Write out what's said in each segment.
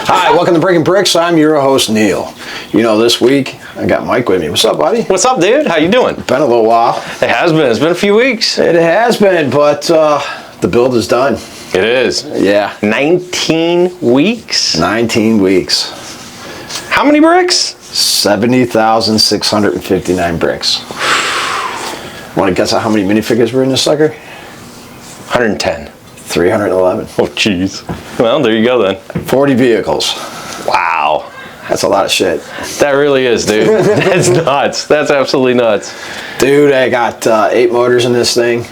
Hi, welcome to Breaking Bricks. I'm your host, Neil. You know, this week I got Mike with me. What's up, buddy? What's up, dude? How you doing? Been a little while. It has been. It's been a few weeks. It has been, but the build is done. It is. Yeah. 19 weeks? 19 weeks. How many bricks? 70,659 bricks. Want to guess how many minifigures were in this sucker? 110. 311. Oh, jeez. Well, there you go then. 40 vehicles. Wow. That's a lot of shit. That really is, dude. That's nuts. That's absolutely nuts. Dude, I got 8 motors in this thing.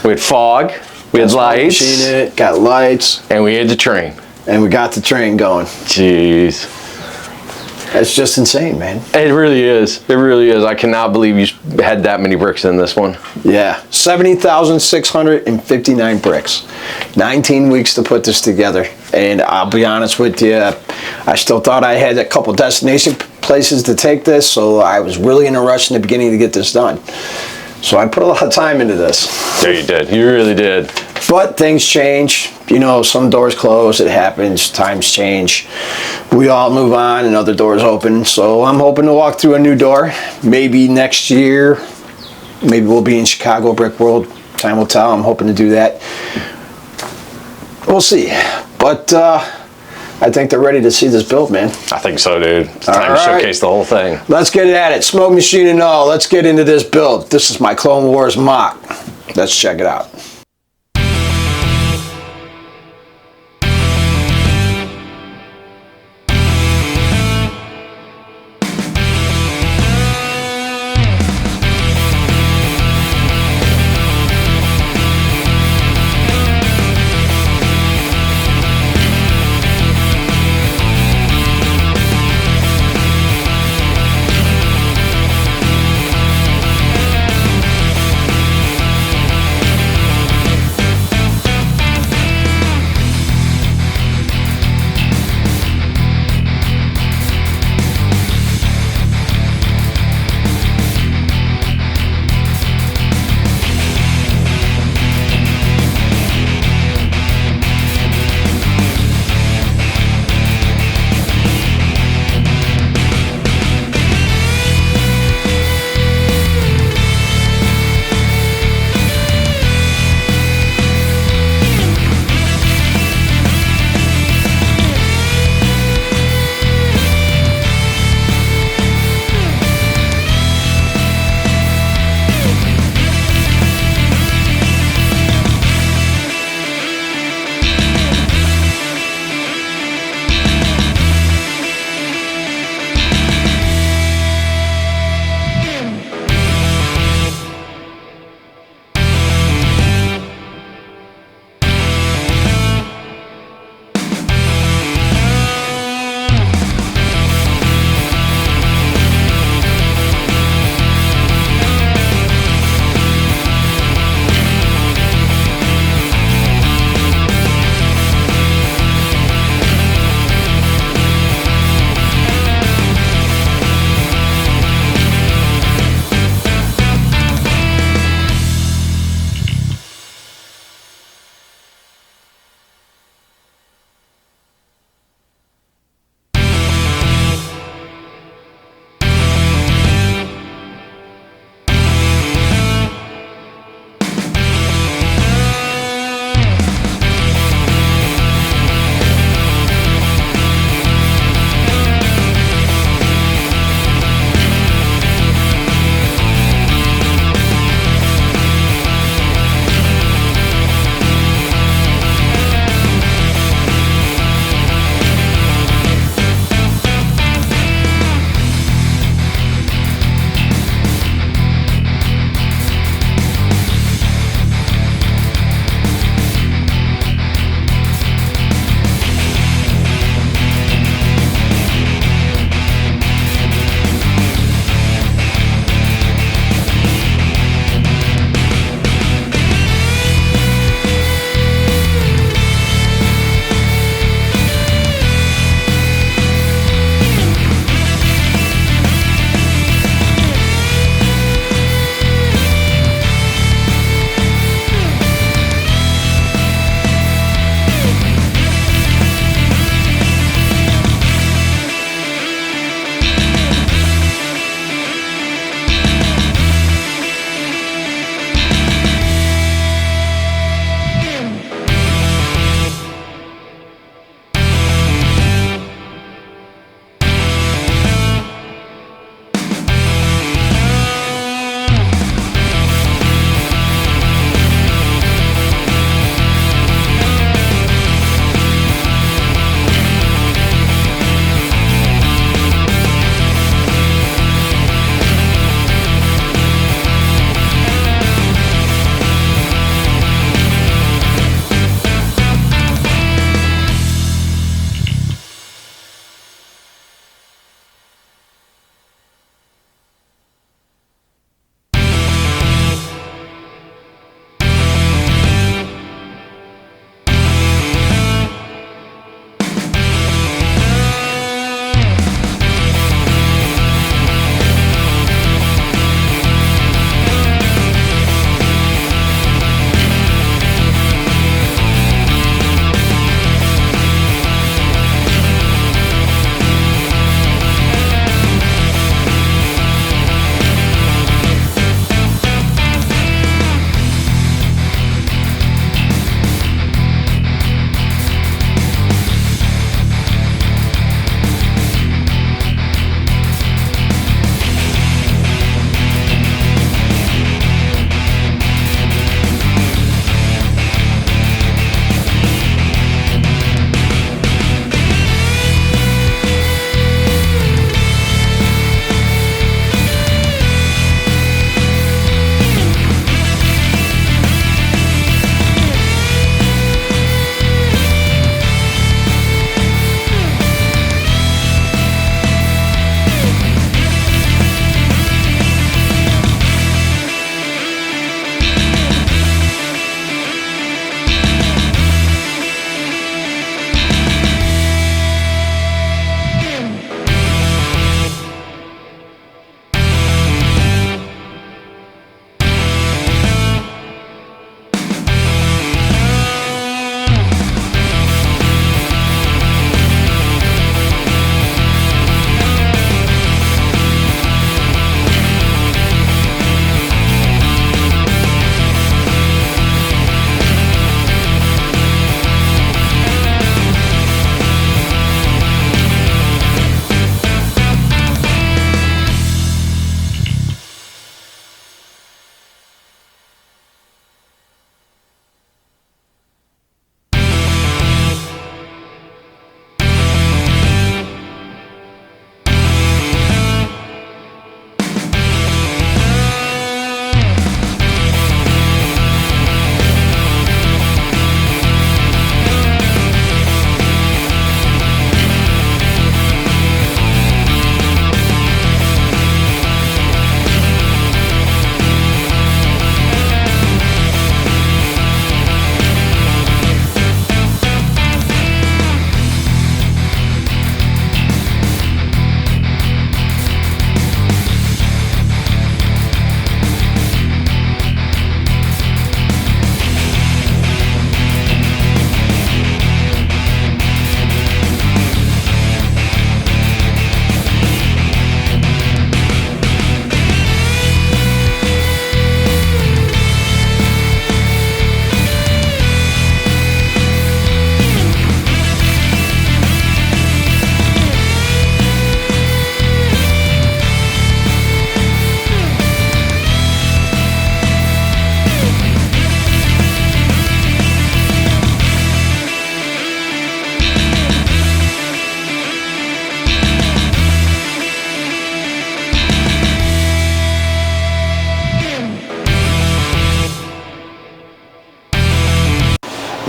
We had fog. We had lights. Machine in it, got lights. And we had the train. And we got the train going. Jeez. That's just insane, man. It really is. It really is. I cannot believe you had that many bricks in this one. Yeah, 70,659 bricks. 19 weeks to put this together. And I'll be honest with you, I still thought I had a couple destination places to take this, so I was really in a rush in the beginning to get this done. So I put a lot of time into this. Yeah, you did. You really did. But things change. You know, some doors close, it happens, times change. We all move on and other doors open. So I'm hoping to walk through a new door. Maybe next year, maybe we'll be in Chicago Brick World. Time will tell. I'm hoping to do that. We'll see. But I think they're ready to see this build, man. I think so, dude. It's time to showcase the whole thing. Let's get at it. Smoke machine and all. Let's get into this build. This is my Clone Wars mock. Let's check it out.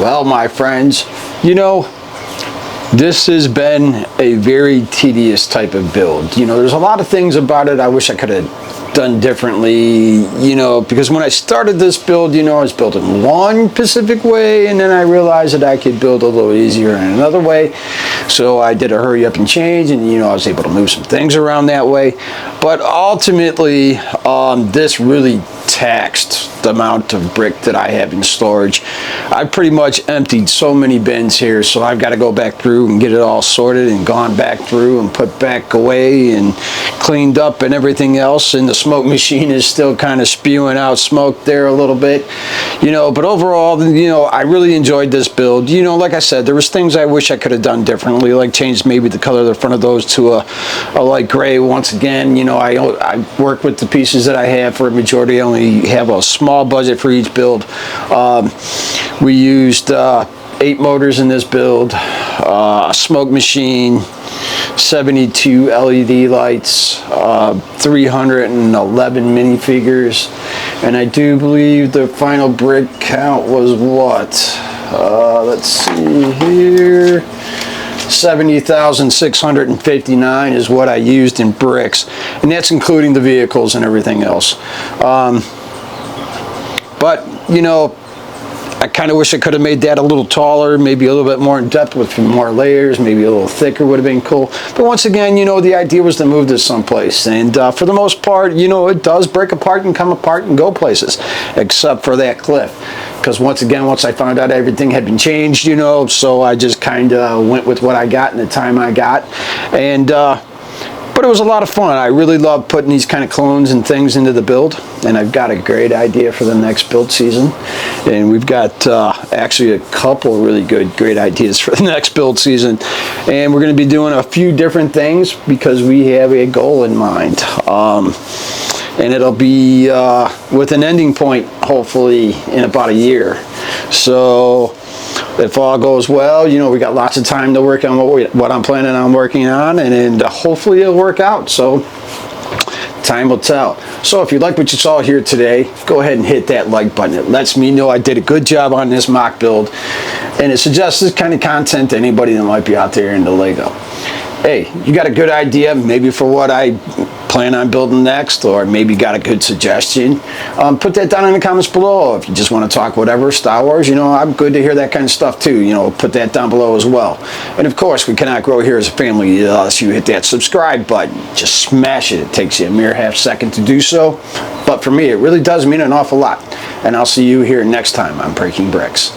Well, my friends, you know, this has been a very tedious type of build. You know, there's a lot of things about it I wish I could have done differently, you know, because when I started this build, you know, I was building one specific way, and then I realized that I could build a little easier in another way. So I did a hurry up and change, and, you know, I was able to move some things around that way. But ultimately, this really taxed the amount of brick that I have in storage. I pretty much emptied so many bins here, so I've got to go back through and get it all sorted and gone back through and put back away and cleaned up and everything else. And the smoke machine is still kind of spewing out smoke there a little bit, you know, but overall, you know, I really enjoyed this build. You know, like I said, there was things I wish I could have done differently, like changed maybe the color of the front of those to a light gray. Once again, you know, I work with the pieces that I have for a majority. I only have a small budget for each build. We used 8 motors in this build, a smoke machine, 72 LED lights, 311 minifigures, and I do believe the final brick count was what? Let's see here. 70,659 is what I used in bricks, and that's including the vehicles and everything else. But, you know, I kind of wish I could have made that a little taller, maybe a little bit more in depth with more layers, maybe a little thicker would have been cool. But once again, you know, the idea was to move this someplace. And for the most part, you know, it does break apart and come apart and go places, except for that cliff. Because once again, once I found out everything had been changed, you know, so I just kind of went with what I got and the time I got. And but it was a lot of fun. I really love putting these kind of clones and things into the build, and I've got a great idea for the next build season. And we've got actually a couple really great ideas for the next build season. And we're going to be doing a few different things because we have a goal in mind. And it'll be with an ending point, hopefully, in about a year. So if all goes well, you know, we got lots of time to work on what I'm planning on working on, and hopefully it'll work out. So time will tell. So if you like what you saw here today, go ahead and hit that like button. It lets me know I did a good job on this mock build, and it suggests this kind of content to anybody that might be out there into Lego. Hey, you got a good idea maybe for what I plan on building next, or maybe got a good suggestion, put that down in the comments below. If you just want to talk whatever, Star Wars, you know, I'm good to hear that kind of stuff too. You know, put that down below as well. And of course, we cannot grow here as a family unless you hit that subscribe button. Just smash it. It takes you a mere half second to do so. But for me, it really does mean an awful lot. And I'll see you here next time on Breaking Bricks.